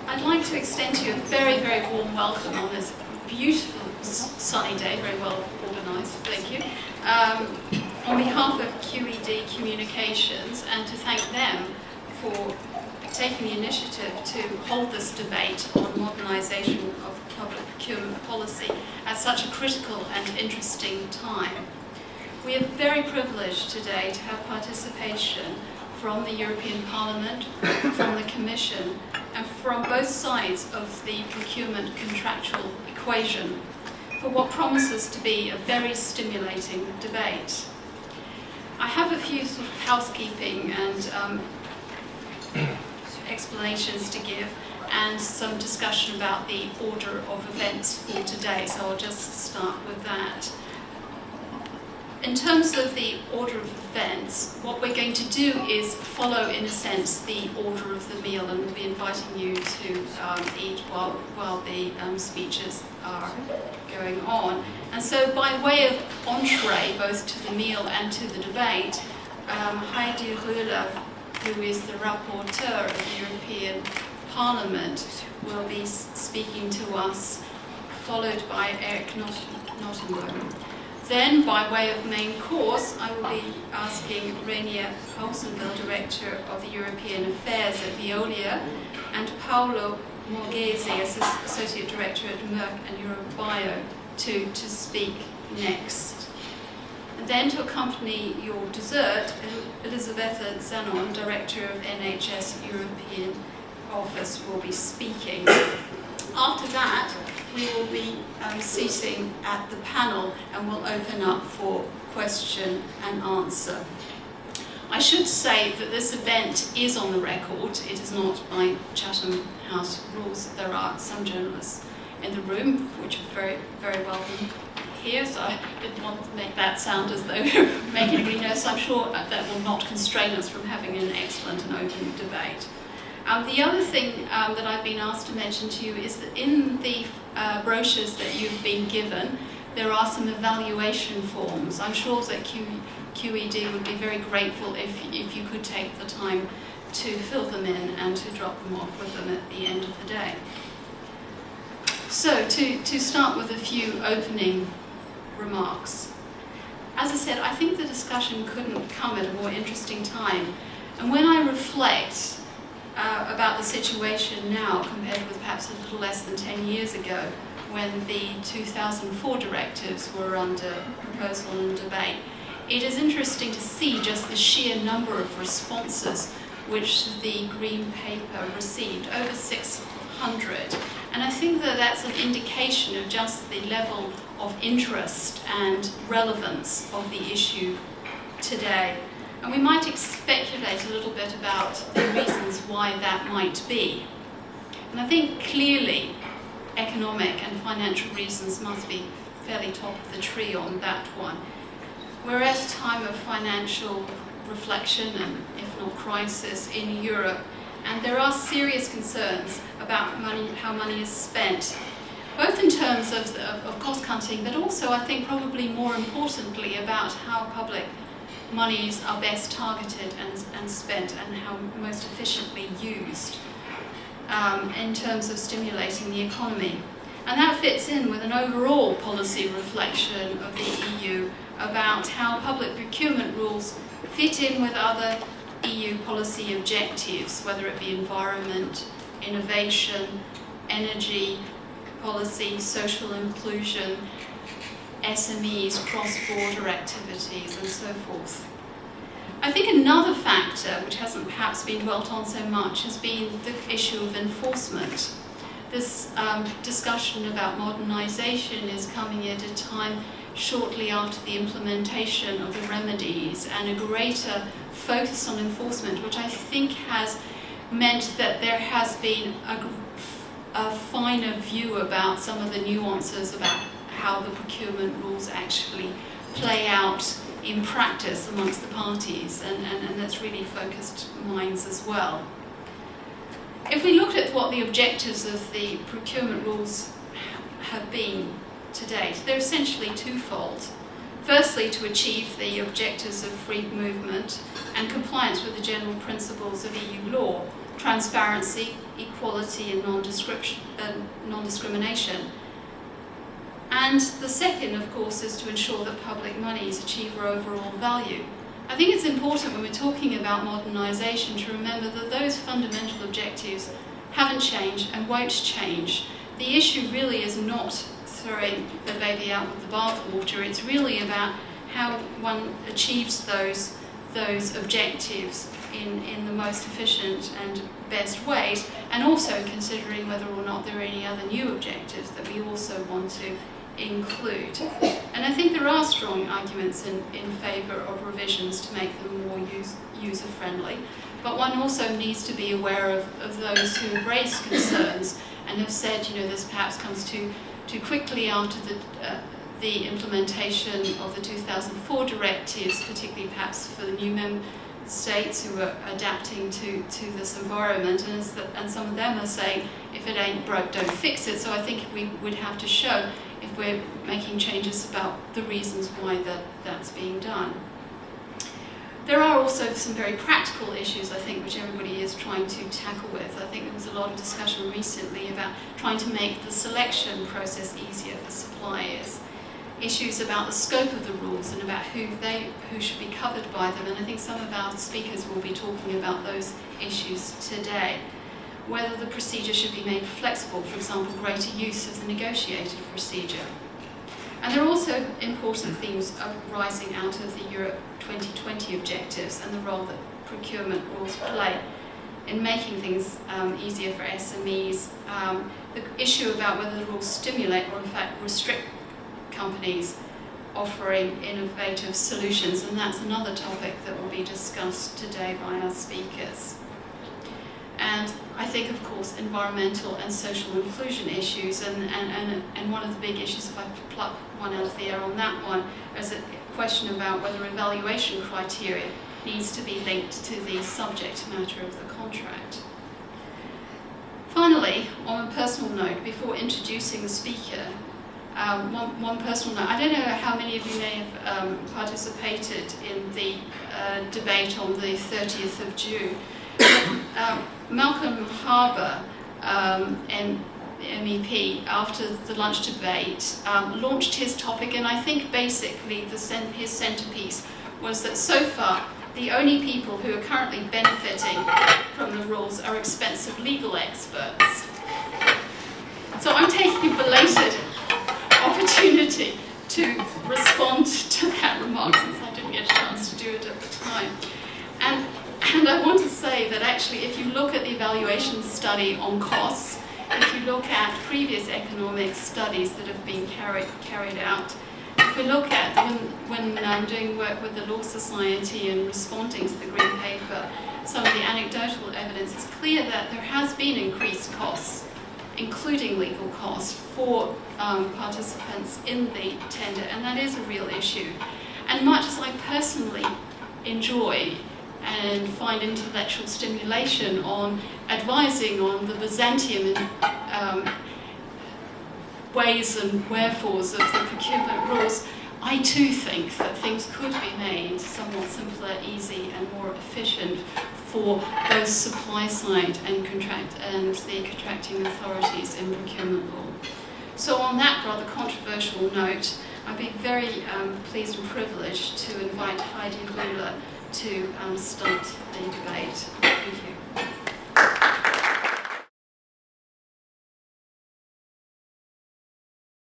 I'd like to extend to you a very, very warm welcome on this beautiful sunny day, very well organised, thank you, on behalf of QED Communications, and to thank them for taking the initiative to hold this debate on modernisation of public procurement policy at such a critical and interesting time. We are very privileged today to have participation from the European Parliament, from the Commission, and from both sides of the procurement contractual equation for what promises to be a very stimulating debate. I have a few sort of housekeeping and explanations to give, and some discussion about the order of events for today, so I'll just start with that. In terms of the order of events, what we're going to do is follow, in a sense, the order of the meal, and we'll be inviting you to eat while the speeches are going on. And so by way of entree, both to the meal and to the debate, Rühle, who is the rapporteur of the European Parliament, will be speaking to us, followed by Eric Nottenboom. Then, by way of main course, I will be asking Renier Hausenville, Director of the European Affairs at Veolia, and Paolo Borghese, Associate Director at Merck and Eurobio, to speak next. And then, to accompany your dessert, Elisabetta Zanon, Director of NHS European Office, will be speaking. After that, we will be seating at the panel, and we'll open up for question and answer. I should say that this event is on the record. It is not by Chatham House rules. There are some journalists in the room, which are very, very welcome here, so I didn't want to make that sound as though make anybody know, so I'm sure that will not constrain us from having an excellent and open debate. The other thing that I've been asked to mention to you is that in the brochures that you've been given, there are some evaluation forms. I'm sure that QED would be very grateful if you could take the time to fill them in and to drop them off with them at the end of the day. So, to start with a few opening remarks. As I said, I think the discussion couldn't come at a more interesting time. And when I reflect about the situation now compared with perhaps a little less than 10 years ago, when the 2004 directives were under proposal and debate, it is interesting to see just the sheer number of responses which the Green Paper received, over 600. And I think that that's an indication of just the level of interest and relevance of the issue today. And we might speculate a little bit about the reasons why that might be. And I think clearly economic and financial reasons must be fairly top of the tree on that one. We're at a time of financial reflection and, if not crisis, in Europe, and there are serious concerns about how money is spent, both in terms of cost cutting, but also, I think, probably more importantly, about how public monies are best targeted and spent, and how most efficiently used in terms of stimulating the economy. And that fits in with an overall policy reflection of the EU about how public procurement rules fit in with other EU policy objectives, whether it be environment, innovation, energy policy, social inclusion, SMEs, cross-border activities, and so forth. I think another factor, which hasn't perhaps been dwelt on so much, has been the issue of enforcement. This discussion about modernisation is coming at a time shortly after the implementation of the remedies and a greater focus on enforcement, which I think has meant that there has been a finer view about some of the nuances about how the procurement rules actually play out in practice amongst the parties, and that's really focused minds as well. If we look at what the objectives of the procurement rules have been to date, they're essentially twofold. Firstly, to achieve the objectives of free movement and compliance with the general principles of EU law, transparency, equality and non-discrimination. And the second, of course, is to ensure that public monies achieve overall value. I think it's important when we're talking about modernisation to remember that those fundamental objectives haven't changed and won't change. The issue really is not throwing the baby out with the bathwater. It's really about how one achieves those objectives in the most efficient and best ways, and also considering whether or not there are any other new objectives that we also want to include. And I think there are strong arguments in favour of revisions to make them more user-friendly, but one also needs to be aware of those who have raised concerns and have said, you know, this perhaps comes too quickly after the implementation of the 2004 directives, particularly perhaps for the new member states who are adapting to this environment, and some of them are saying, if it ain't broke, don't fix it. So I think we would have to show, if we're making changes, about the reasons why that's being done. There are also some very practical issues, I think, which everybody is trying to tackle with. I think there was a lot of discussion recently about trying to make the selection process easier for suppliers. Issues about the scope of the rules and about who should be covered by them, and I think some of our speakers will be talking about those issues today. Whether the procedure should be made flexible, for example, greater use of the negotiated procedure. And there are also important themes arising out of the Europe 2020 objectives and the role that procurement rules play in making things easier for SMEs. The issue about whether the rules stimulate or in fact restrict companies offering innovative solutions, and that's another topic that will be discussed today by our speakers. And I think, of course, environmental and social inclusion issues, and one of the big issues, if I pluck one out of the air on that one, is a question about whether evaluation criteria needs to be linked to the subject matter of the contract. Finally, on a personal note, before introducing the speaker, one personal note. I don't know how many of you may have participated in the debate on the 30th of June. Malcolm Harbour, MEP, after the lunch debate, launched his topic, and I think basically his centrepiece was that so far the only people who are currently benefiting from the rules are expensive legal experts. So I'm taking a belated opportunity to respond to that remark, since I didn't get a chance to do it at the time. And I want to say that actually, if you look at the evaluation study on costs, if you look at previous economic studies that have been carried out, if we look at when doing work with the Law Society and responding to the Green Paper, some of the anecdotal evidence, it's clear that there has been increased costs, including legal costs, for participants in the tender, and that is a real issue. And much as I personally enjoy and find intellectual stimulation on advising on the Byzantium ways and wherefores of the procurement rules, I too think that things could be made somewhat simpler, easy and more efficient for both supply side and the contracting authorities in procurement law. So on that rather controversial note, I'd be very pleased and privileged to invite Heidi Rühle to start the debate.